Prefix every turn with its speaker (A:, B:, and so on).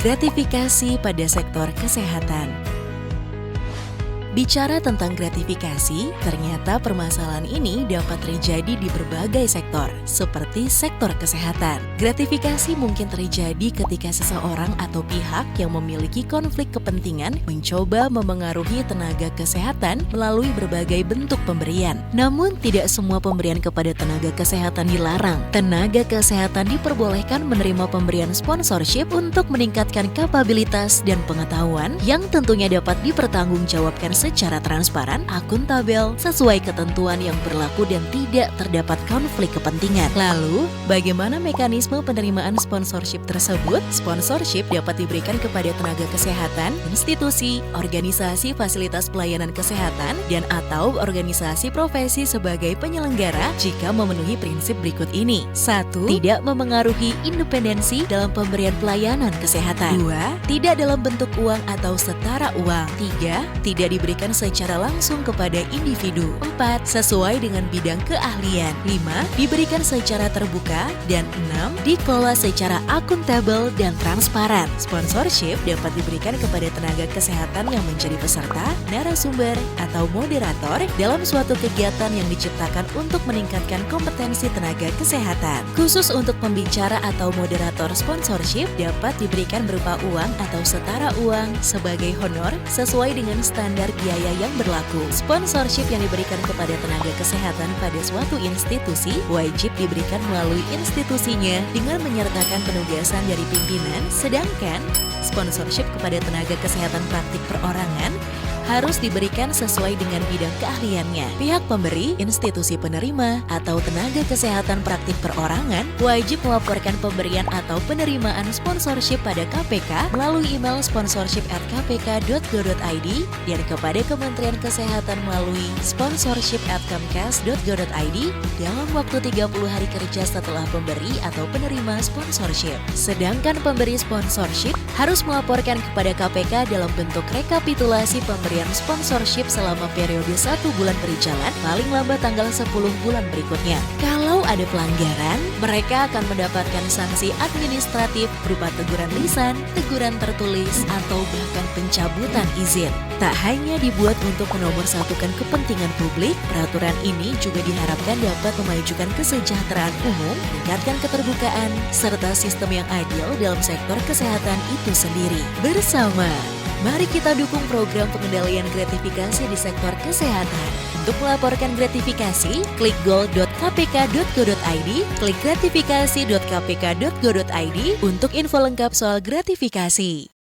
A: Gratifikasi pada sektor kesehatan. Bicara tentang gratifikasi, ternyata permasalahan ini dapat terjadi di berbagai sektor, seperti sektor kesehatan. Gratifikasi mungkin terjadi ketika seseorang atau pihak yang memiliki konflik kepentingan mencoba memengaruhi tenaga kesehatan melalui berbagai bentuk pemberian. Namun, tidak semua pemberian kepada tenaga kesehatan dilarang. Tenaga kesehatan diperbolehkan menerima pemberian sponsorship untuk meningkatkan kapabilitas dan pengetahuan yang tentunya dapat dipertanggungjawabkan secara transparan, akuntabel, sesuai ketentuan yang berlaku dan tidak terdapat konflik kepentingan. Lalu, bagaimana mekanisme penerimaan sponsorship tersebut? Sponsorship dapat diberikan kepada tenaga kesehatan, institusi, organisasi fasilitas pelayanan kesehatan, dan atau organisasi profesi sebagai penyelenggara jika memenuhi prinsip berikut ini. 1. Tidak memengaruhi independensi dalam pemberian pelayanan kesehatan. 2. Tidak dalam bentuk uang atau setara uang. 3. Tidak diberikan secara langsung kepada individu. 4. Sesuai dengan bidang keahlian. 5. Diberikan secara terbuka. Dan 6. Dikelola secara akuntabel dan transparan. Sponsorship dapat diberikan kepada tenaga kesehatan yang menjadi peserta, narasumber, atau moderator dalam suatu kegiatan yang diciptakan untuk meningkatkan kompetensi tenaga kesehatan. Khusus untuk pembicara atau moderator, sponsorship dapat diberikan berupa uang atau setara uang sebagai honor sesuai dengan standar biaya yang berlaku. Sponsorship yang diberikan kepada tenaga kesehatan pada suatu institusi wajib diberikan melalui institusinya dengan menyertakan penugasan dari pimpinan, sedangkan sponsorship kepada tenaga kesehatan praktik perorangan harus diberikan sesuai dengan bidang keahliannya. Pihak pemberi, institusi penerima, atau tenaga kesehatan praktik perorangan wajib melaporkan pemberian atau penerimaan sponsorship pada KPK melalui email sponsorship@kpk.go.id dan kepada Kementerian Kesehatan melalui sponsorship@kemkes.go.id dalam waktu 30 hari kerja setelah pemberi atau penerima sponsorship. Sedangkan pemberi sponsorship harus melaporkan kepada KPK dalam bentuk rekapitulasi pemberian sponsorship selama periode 1 bulan berjalan, paling lambat tanggal 10 bulan berikutnya. Kalau ada pelanggaran, mereka akan mendapatkan sanksi administratif berupa teguran lisan, teguran tertulis, atau bahkan pencabutan izin. Tak hanya dibuat untuk menomorsatukan kepentingan publik, peraturan ini juga diharapkan dapat memajukan kesejahteraan umum, meningkatkan keterbukaan, serta sistem yang adil dalam sektor kesehatan itu sendiri. Bersama, mari kita dukung program pengendalian gratifikasi di sektor kesehatan. Untuk melaporkan gratifikasi, klik goal.kpk.go.id, klik gratifikasi.kpk.go.id untuk info lengkap soal gratifikasi.